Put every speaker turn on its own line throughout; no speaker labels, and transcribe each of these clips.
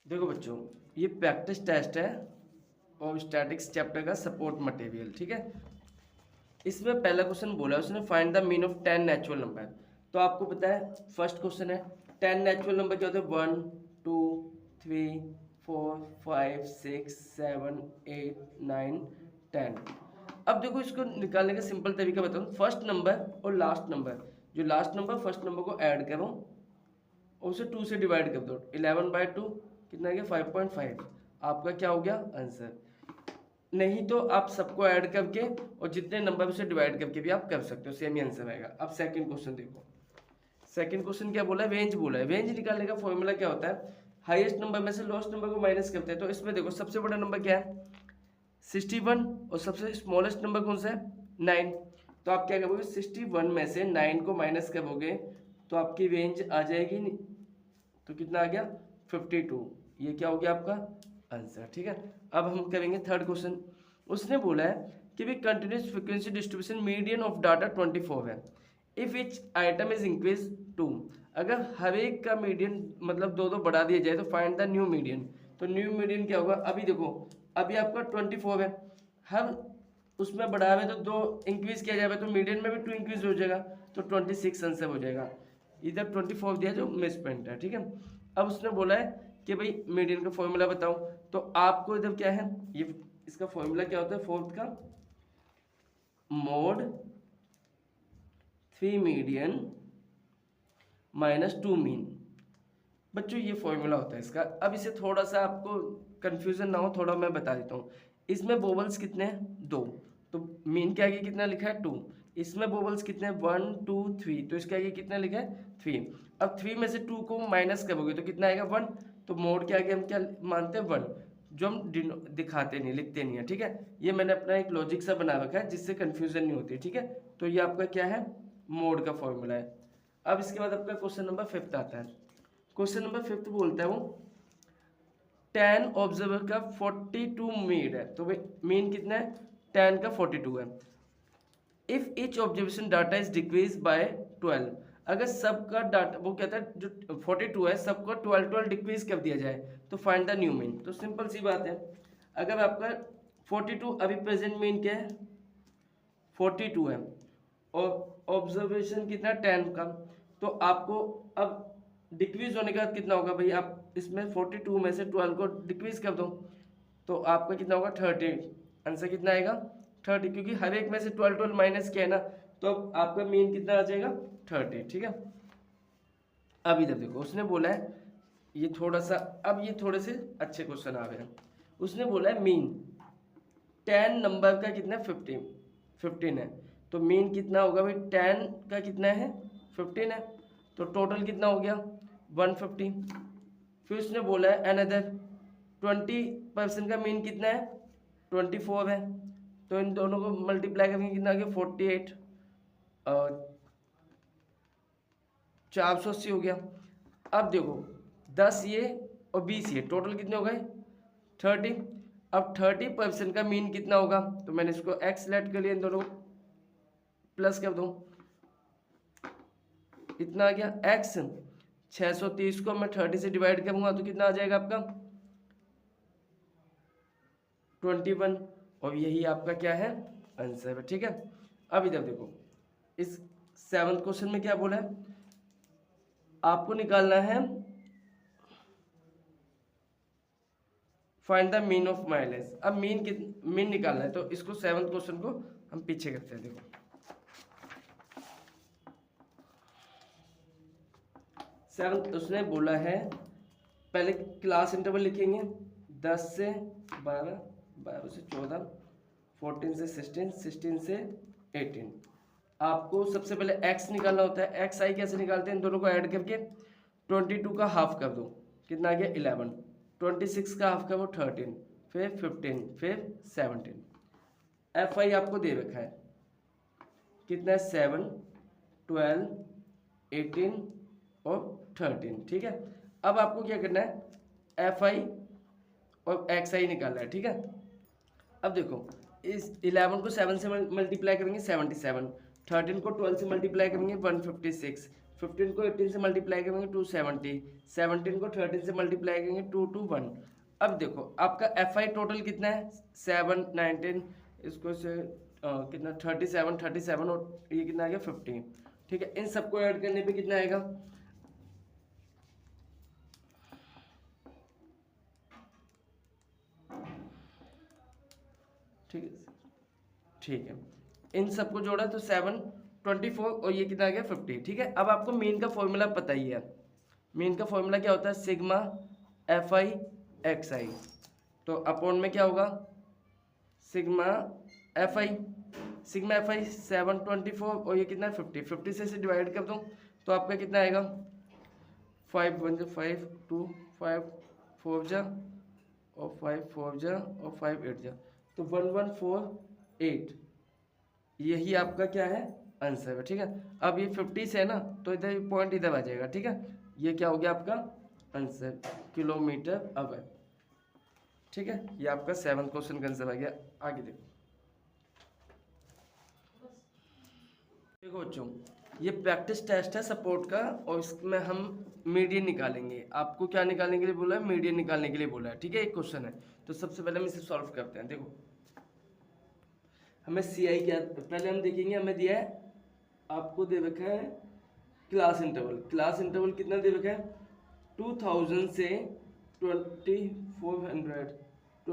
देखो बच्चों, ये प्रैक्टिस टेस्ट है और स्टैटिक्स चैप्टर का सपोर्ट मटेरियल, ठीक है। इसमें पहला क्वेश्चन बोला उसने find the mean of 10 natural number. तो आपको पता है फर्स्ट क्वेश्चन है 10 नेचुरल नंबर क्या होते हैं, 1 2 3 4 5 6 7 8 9 10। अब देखो इसको निकालने का सिंपल तरीका बताऊँ। फर्स्ट नंबर और लास्ट नंबर, जो लास्ट नंबर फर्स्ट नंबर को ऐड करो और उसे 2 से डिवाइड कर दो। 11/2 कितना गया 5.5। आपका क्या हो गया आंसर। नहीं तो आप सबको ऐड करके और जितने नंबर से डिवाइड करके भी आप कर सकते हो, सेम ही आंसर आएगा। अब सेकंड क्वेश्चन देखो। सेकंड क्वेश्चन क्या बोला है, रेंज बोला है। रेंज निकालने का फॉर्मूला क्या होता है, हाईएस्ट नंबर में से लोएस्ट नंबर को माइनस करते हैं। तो इसमें देखो सबसे बड़ा नंबर क्या है 61 और सबसे स्मॉलेस्ट नंबर कौन सा है 9। तो आप क्या करोगे 61 में से 9 को माइनस करोगे तो आपकी रेंज आ जाएगी, तो कितना आ गया 52। ये क्या हो गया आपका आंसर, ठीक है। अब हम करेंगे थर्ड क्वेश्चन। उसने बोला है कि भी continuous frequency distribution median of data 24 है। If etch item is increase 2, अगर हर एक का मीडियन मतलब दो दो बढ़ा दिया जाए तो फाइंड द न्यू मीडियन। तो न्यू मीडियन क्या होगा, अभी देखो अभी आपका 24 है, हर उसमें बढ़ा हुआ है तो दो इंक्रीज किया जाएगा तो मीडियन में भी 2 इंक्रीज हो जाएगा, तो 26 आंसर हो जाएगा। इधर 24 दिया जो मिस प्रिंट है, ठीक है। अब उसने बोला है कि भाई मीडियन का फॉर्मूला बताओ। तो आपको इधर क्या है, ये इसका फॉर्मूला क्या होता है, फोर्थ का मोड 3 मीडियन -2 मीन। बच्चों ये फॉर्मूला होता है इसका। अब इसे थोड़ा सा आपको कंफ्यूजन ना हो, थोड़ा मैं बता देता हूँ। इसमें बोबल्स कितने हैं 2, तो मीन के आगे कितना लिखा है 2। इसमें बोबल्स कितने हैं 1 2 3, तो इसके आगे कितना लिखा है 3। अब 3 में से 2 को माइनस करोगे तो कितना आएगा 1। तो मोड के आगे हम क्या मानते हैं 1, जो हम दिखाते नहीं लिखते नहीं है, ठीक है। ये मैंने अपना एक लॉजिक सा बना रखा है जिससे कंफ्यूजन नहीं होती, ठीक है। तो ये आपका क्या है मोड का फॉर्मूला है। अब इसके बाद आपका क्वेश्चन नंबर 5 आता है। क्वेश्चन नंबर 5 बोलता है वो 10 ऑब्जर्वर का 42 मीन है। तो भाई मीन कितना है 10 का 42 है। If each observation data is decrease by 12, अगर सबका डाटा वो कहता है जो 42 है सबका 12 डिक्रीज कर दिया जाए तो फाइंड द न्यू मीन। तो सिंपल सी बात है, अगर आपका 42 अभी प्रेजेंट मीन क्या है 42 है और ऑब्जर्वेशन कितना 10 का, तो आपको अब डिक्रीज होने के बाद कितना होगा भाई, आप इसमें 42 में से 12 को डिक्रीज कर दो तो आपका कितना होगा 30। आंसर कितना आएगा 30, क्योंकि हर एक में से 12 माइनस किया है ना, तो अब आपका मीन कितना आ जाएगा 30, ठीक है। अब इधर देखो उसने बोला है ये थोड़ा सा, अब ये थोड़े से अच्छे क्वेश्चन आ गए हैं। उसने बोला है मीन 10 नंबर का कितना 15 है, तो मीन कितना होगा भाई 10 का कितना है 15 है, तो टोटल कितना हो गया 150। फिर उसने बोला है अनदर 20% का मीन कितना है 24 है, तो इन दोनों को मल्टीप्लाई करेंगे कितना आ गया 48 और 480 हो गया। अब देखो 10 ये और 20 ये टोटल कितने हो गए 30। अब 30% का मीन कितना होगा, तो मैंने इसको एक्स लेट कर लिया, इन दोनों को प्लस कर दो, इतना आ गया एक्स। 630 को मैं 30 से डिवाइड करूंगा तो कितना आ जाएगा आपका 21, और यही आपका क्या है आंसर है, ठीक है। अब इधर देखो इस 7th क्वेश्चन में क्या बोला है, आपको निकालना है find the mean of mileage. अब मीन निकालना है, तो इसको 7th क्वेश्चन को हम पीछे करते हैं। देखो 7th उसने बोला है पहले क्लास इंटरवल लिखेंगे 10 से 12, 12 से 14, 14 से 16, 16 से 18। आपको सबसे पहले x निकालना होता है। एक्स आई कैसे निकालते हैं, इन दोनों को ऐड करके 22 का हाफ कर दो, कितना आ गया 11, 26 का हाफ कर वो 13, फिर 15, फिर 17। एफ आई आपको दे रखा है कितना है 7, 12, 18 और 13, ठीक है। अब आपको क्या करना है एफ आई और एक्स आई निकालना है, ठीक है। अब देखो इस 11 को 7 से मल्टीप्लाई करेंगे 77, 13 को 12 से मल्टीप्लाई करेंगे 156, 15 को 18 से मल्टीप्लाई करेंगे 270, 17 को 13 से मल्टीप्लाई करेंगे 221। अब देखो आपका एफ आई टोटल कितना है 7, 19, इसको से कितना 37 और ये कितना आ गया 15। ठीक है, इन सबको ऐड करने पे कितना आएगा, ठीक है, ठीक है, इन सबको जोड़ा तो 7, 24 और ये कितना आ गया 50। ठीक है, अब आपको मीन का फॉर्मूला पता ही है। मीन का फॉर्मूला क्या होता है, सिग्मा एफ आई एक्स आई। तो अपॉन में क्या होगा, सिग्मा एफ आई 7, 24 और ये कितना है 50। 50 से इसे डिवाइड कर दूँ तो आपका कितना आएगा 5 1 जा 5 2 5 4 जा और 5 4 जा और 5 8 जा, तो 1148 यही आपका क्या है आंसर है। ठीक है, अब ये 50 से है ना तो इधर पॉइंट इधर आ जाएगा। ठीक है, ये क्या हो गया आपका आंसर, किलोमीटर आवर। ठीक है, ये आपका 7 क्वेश्चन का आंसर आ गया। आगे देखो, देखो बच्चों ये प्रैक्टिस टेस्ट है सपोर्ट का और इसमें हम मीडियन निकालेंगे। आपको क्या निकालने के लिए बोला है, मीडियन निकालने के लिए बोला है। ठीक है, एक क्वेश्चन है तो सबसे पहले हम इसे सॉल्व करते हैं। देखो हमें सी आई क्या, पहले हम देखेंगे हमें दिया है, आपको दे रखा है क्लास इंटरवल। क्लास इंटरवल कितना दे रखा है 2000 से 2400 तो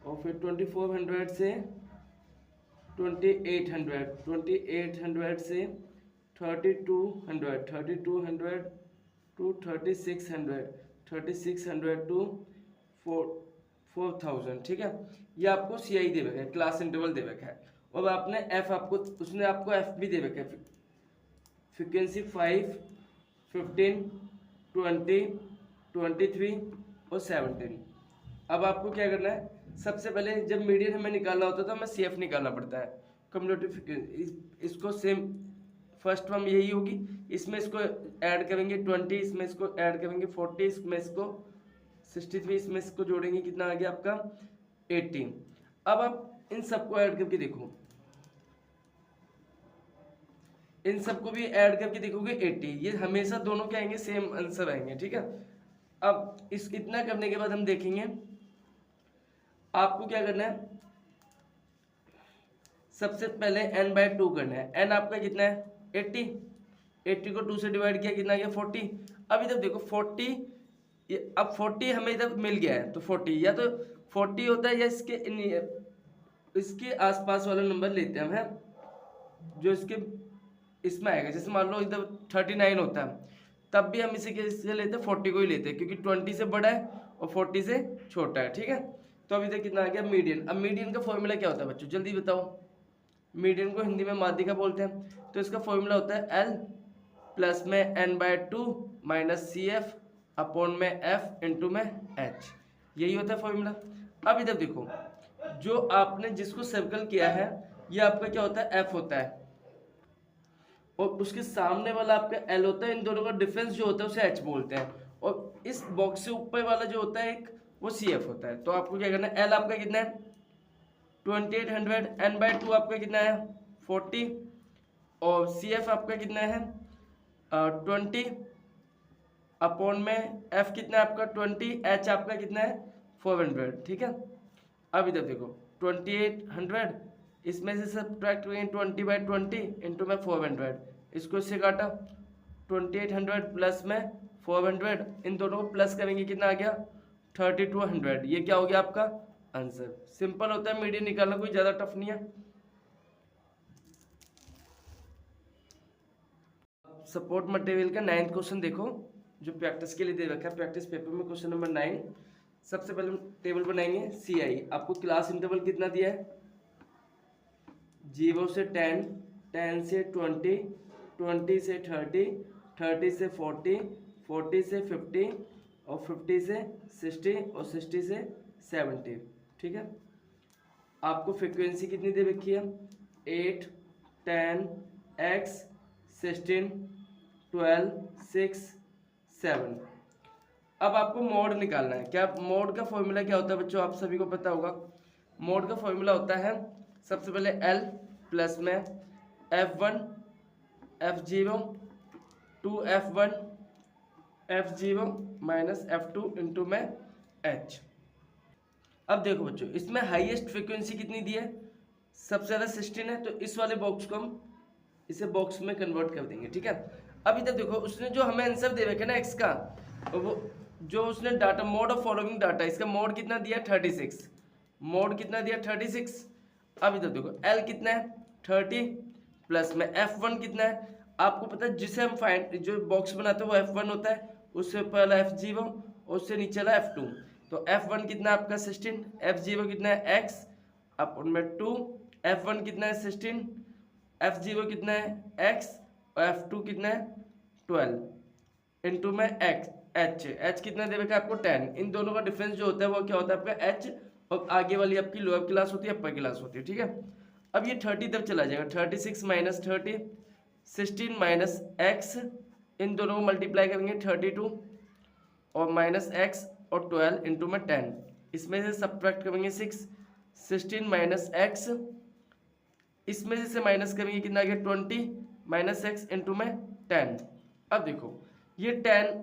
और फिर 2400 से 2800, 2800 से 3200, 3200 टू 3600, 3600 टू 4000। ठीक है, ये आपको सी आई दे रखा है, क्लास इंटरवल दे रखा है। और आपने एफ आपको उसने आपको एफ भी दे रखा है, फ्रिक्वेंसी 5, 15, 20, 23 और 17। अब आपको क्या करना है, सबसे पहले जब मीडियन हमें निकालना होता है तो हमें सी एफ निकालना पड़ता है, कम्युलेटिव फ्रिक्वेंसी। इसको सेम फर्स्ट फॉर्म यही होगी, इसमें इसको ऐड करेंगे 20, इसमें इसको ऐड करेंगे 40, इसमें इसको 63, इसमें इसको जोड़ेंगे कितना आ गया आपका 18। अब आप इन सबको ऐड करके देखो, इन सबको भी ऐड करके देखोगे 80, ये हमेशा दोनों क्या आएंगे सेम आंसर आएंगे। ठीक है, अब इस इतना करने के बाद हम देखेंगे आपको क्या करना है, सबसे पहले n/2 करना है। n आपका कितना है 80, 80 को 2 से डिवाइड किया कितना गया 40। अब इधर देखो 40, अब 40 हमें इधर मिल गया है तो 40 या तो 40 होता है या इसके आसपास वाला नंबर लेते हैं हम, है जो इसके इसमें आएगा। जैसे मान लो इधर 39 होता है तब भी हम इसे कैसे लेते हैं 40 को ही लेते हैं, क्योंकि 20 से बड़ा है और 40 से छोटा है। ठीक है, तो अभी तक कितना आ गया मीडियन। अब मीडियन का फॉर्मूला क्या होता है बच्चों, जल्दी बताओ। मीडियन को हिंदी में माध्यिका बोलते हैं, तो इसका फॉर्मूला होता है L प्लस में n/2 माइनस CF अपॉन में F इंटू में H, यही होता है फॉर्मूला। अब इधर देखो जो आपने जिसको सर्कल किया है ये आपका क्या होता है F होता है और उसके सामने वाला आपका L होता है। इन दोनों का डिफरेंस जो होता है उसे H बोलते हैं और इस बॉक्स से ऊपर वाला जो होता है एक वो CF होता है। तो आपको क्या करना है, L आपका कितना है 2800, n/2 आपका कितना है 40 और CF आपका कितना है 20 अपॉन में F कितना है आपका 20, H आपका कितना है 400। ठीक है, अब इधर देखो 2800 इसमें से सब्ट्रैक्ट करेंगे 20/20 इंटू में 400, इसको इससे काटा 2800 प्लस में 400, इन दोनों को प्लस करेंगे कितना आ गया 3200। ये क्या हो गया आपका आंसर। सिंपल होता है मीडियन निकालना, कोई ज्यादा टफ नहीं है। सपोर्ट मटेरियल का 9th क्वेश्चन देखो जो प्रैक्टिस के लिए दे रखा है, प्रैक्टिस पेपर में क्वेश्चन नंबर 9। सबसे पहले हम टेबल बनाएंगे सी आई। आपको क्लास इंटरवल कितना दिया है 0 से 10, 10 से 20, 20 से 30, 30 से 40, 40 से 50 और 50 से 60 और 60 से 70। ठीक है, आपको फ्रीक्वेंसी कितनी दे रखी है 8, 10, x, 16, 12, 6, 7। अब आपको मोड निकालना है। क्या मोड का फॉर्मूला क्या होता है बच्चों, आप सभी को पता होगा। मोड का फॉर्मूला होता है सबसे पहले L प्लस में F1, F0 2f1 f0 minus f2 into में h। अब देखो बच्चों, इसमें हाईएस्ट फ्रीक्वेंसी कितनी दी है, सबसे ज़्यादा 16 है, तो इस वाले बॉक्स को हम इसे बॉक्स में कन्वर्ट कर देंगे, ठीक है। अब इधर देखो, उसने जो हमें आंसर दे रखा है ना एक्स का, वो जो उसने data mode of following data, इसका मोड कितना दिया 36, मोड कितना दिया 36। अब इधर देखो एल कितना है 30 प्लस में f1 कितना है, आपको पता है जिसे हम फाइंड जो बॉक्स बनाते हैं वो f1 होता है, उससे पहला f0 और उससे नीचे वाला f2। तो f1 कितना है आपका 16, f0 कितना है x अपन में 2, f1 कितना है 16, f0 कितना है x और f2 कितना है 12 इंटू में h कितना दे रखा है आपको 10। इन दोनों का डिफरेंस जो होता है वो क्या होता है आपका h, और आगे वाली आपकी लोअर क्लास होती है अपर क्लास होती है, ठीक है। अब ये 30 तक चला जाएगा, 36 माइनस 30 16 माइनस x, इन दोनों को मल्टीप्लाई करेंगे 32 और माइनस x और 12 इंटू में 10, इसमें से सब्ट्रैक्ट करेंगे 6, 16 माइनस x, इसमें से माइनस करेंगे कितना आ गया 20 माइनस x इंटू में 10। अब देखो ये 10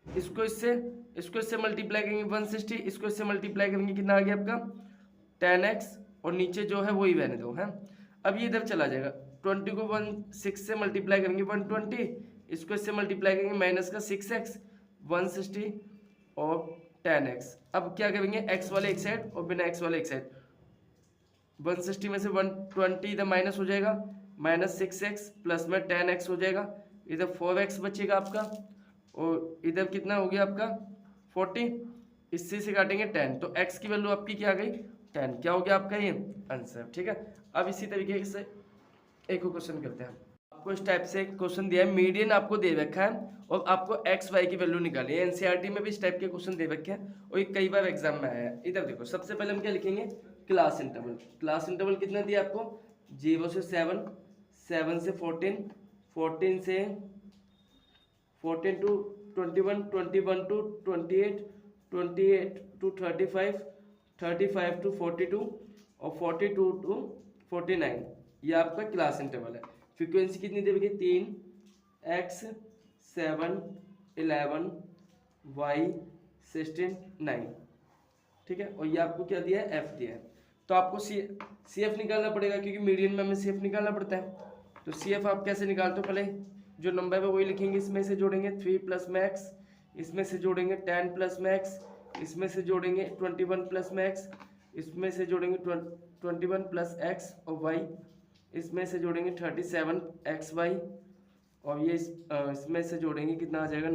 इसको इससे मल्टीप्लाई करेंगे 160, इसको इससे मल्टीप्लाई करेंगे कितना आ गया आपका 10x, और नीचे जो है वही रहने दो है। अब ये इधर चला जाएगा, 20 को 6 से मल्टीप्लाई करेंगे 120, इसको इससे मल्टीप्लाई करेंगे माइनस का 6x 160 और 10x। अब क्या करेंगे x वाले एक साइड और बिना x वाले एक साइड, 160 में से 120 इधर माइनस हो जाएगा, माइनस 6x प्लस में 10x हो जाएगा, इधर 4x बचेगा आपका, और इधर कितना हो गया आपका 40, इससे से काटेंगे 10, तो x की वैल्यू आपकी क्या आ गई 10, क्या हो गया आपका ये आंसर, ठीक है। अब इसी तरीके से एक और क्वेश्चन करते हैं। आपको इस टाइप से क्वेश्चन दिया है, मीडियन आपको दे रखा है और आपको एक्स वाई की वैल्यू निकाली है। एनसीईआरटी में भी इस टाइप के क्वेश्चन दे रखे हैं और ये कई बार एग्जाम में आया है। इधर देखो, सबसे पहले हम क्या लिखेंगे, क्लास इंटरवल। क्लास इंटरवल कितना दिया आपको 0 से 7, 7 से 14, 14 से 14 टू 21, 21 टू 28, 28 टू 35, 35 टू 42 और 42 टू 49, ये आपका क्लास इंटरवल है। फ्रीक्वेंसी कितनी देगी 3, x 7 11 y 16 9, ठीक है। और ये आपको क्या दिया है f दिया है, तो आपको सी एफ निकालना पड़ेगा क्योंकि मीडियन में हमें सी एफ निकालना पड़ता है। तो सी एफ आप कैसे निकालते हो, पहले जो नंबर है वही लिखेंगे, इसमें से जोड़ेंगे 3 प्लस मैक्स, इसमें से जोड़ेंगे 10 प्लस मैक्स, इसमें से जोड़ेंगे 21 प्लस मैक्स, इसमें से जोड़ेंगे 21 प्लस एक्स और वाई, इसमें से जोड़ेंगे 37 एक्स वाई, और ये इसमें से जोड़ेंगे कितना आ जाएगा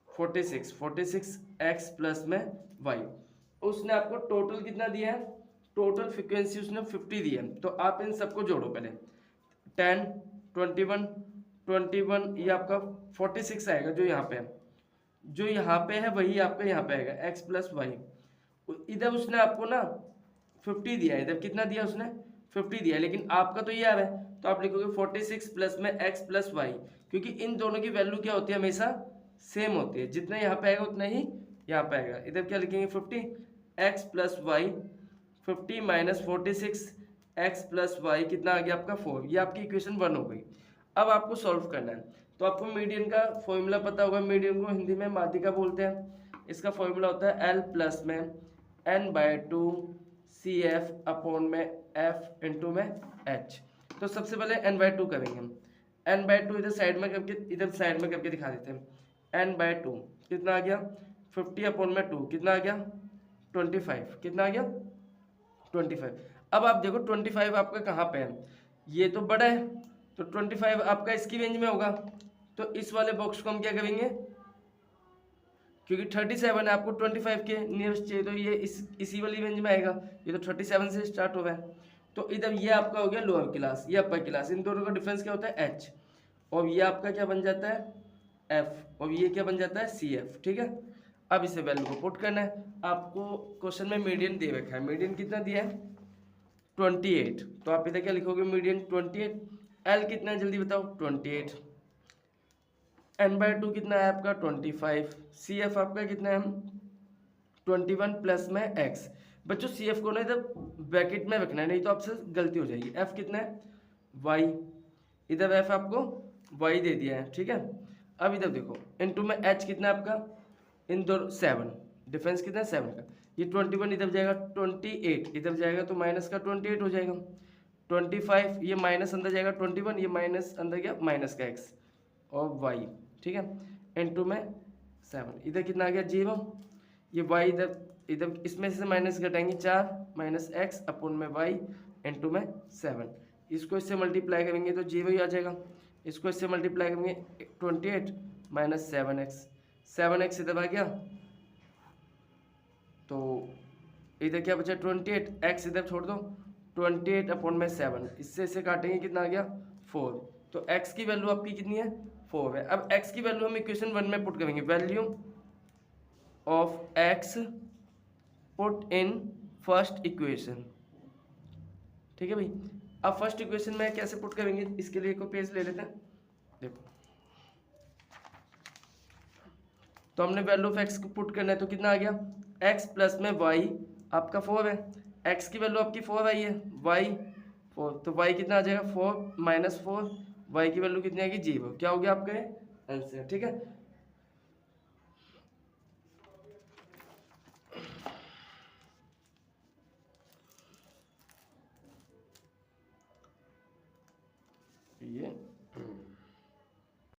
46 एक्स प्लस में वाई। उसने आपको टोटल कितना दिया है, टोटल फ्रिक्वेंसी उसने 50 दी है। तो आप इन सबको जोड़ो पहले, 10 21 ये आपका 46 आएगा, जो यहाँ पे है, जो यहाँ पे है वही आपका यहाँ पे आएगा एक्स प्लस वाई। इधर उसने आपको ना 50 दिया है, इधर कितना दिया उसने 50 दिया है, लेकिन आपका तो ये आ रहा है, तो आप लिखोगे 46 प्लस में एक्स प्लस वाई, क्योंकि इन दोनों की वैल्यू क्या होती है हमेशा सेम होती है, जितना यहाँ पे आएगा उतना ही यहाँ पे आएगा। इधर क्या लिखेंगे 50 x plus y, 50 minus 46 x plus y कितना आ गया आपका 4, ये आपकी इक्वेशन 1 हो गई। अब आपको सॉल्व करना है, तो आपको मीडियन का फॉर्मूला पता होगा, मीडियन को हिंदी में माध्यिका बोलते हैं। इसका फॉर्मूला होता है एल प्लस में n/2 CF अपॉन में F इंटू में H। तो सबसे पहले n/2 करेंगे हम, n/2 इधर साइड में करके, इधर साइड में करके दिखा देते हैं। n/2 कितना आ गया 50 अपॉन में 2 कितना आ गया 25, कितना आ गया 25। अब आप देखो 25 आपका कहाँ पे है, ये तो बड़ा है, तो 25 आपका इसकी रेंज में होगा, तो इस वाले बॉक्स को हम क्या करेंगे, क्योंकि 37 है आपको 25 के नियरेस्ट चाहिए, तो ये इसी वाली रेंज में आएगा, ये तो 37 से स्टार्ट हो रहा है। तो इधर ये आपका हो गया लोअर क्लास, ये अपर क्लास, इन दोनों का डिफरेंस क्या होता है h, और ये आपका क्या बन जाता है f, और ये क्या बन जाता है CF, ठीक है। अब इसे वैल्यू को पुट करना है। आपको क्वेश्चन में मीडियन दे रखा है, मीडियन कितना दिया है 28, तो आप इधर क्या लिखोगे मीडियन 28, L कितना है जल्दी बताओ 28, n/2 कितना है आपका 25, CF आपका कितना है 21 प्लस में x। बच्चों CF को ना इधर ब्रैकेट में रखना है, नहीं तो आपसे गलती हो जाएगी। F कितना है y, इधर F आपको वाई दे दिया है, ठीक है। अब इधर देखो इनटू में एच कितना है आपका, इन दो 7, डिफरेंस कितना है 7 का। ये 21 इधर जाएगा 28 इधर जाएगा तो माइनस का 28 हो जाएगा। 25 ये माइनस अंदर जाएगा 21 ये माइनस अंदर गया माइनस का x और y, ठीक है। इनटू में 7 इधर कितना आ गया 0, ये y इधर इधर इसमें से माइनस घटाएंगे 4 माइनस एक्स अपोन में y इनटू में 7। इसको इससे मल्टीप्लाई करेंगे तो 0 ही आ जाएगा। इसको इससे मल्टीप्लाई करेंगे 28 माइनस 7x, 7x इधर आ गया तो इधर क्या बचा 28, x इधर छोड़ दो 28 अपॉन में 7, इससे इसे काटेंगे कितना आ गया 4। तो x की वैल्यू आपकी कितनी है 4 है। अब x की वैल्यू हम इक्वेशन 1 में पुट करेंगे, value of x put in first equation, ठीक है भाई। अब फर्स्ट इक्वेशन में कैसे पुट करेंगे, इसके लिए कोई पेज ले लेते हैं। देखो तो हमने वैल्यू ऑफ x को पुट करना है तो कितना आ गया x प्लस में y आपका 4 है, x की वैल्यू आपकी 4 आई है, y 4 तो y कितना आ जाएगा 4 माइनस 4, y की वैल्यू कितनी आएगी 0। क्या हो गया आपका आंसर, ठीक है। ये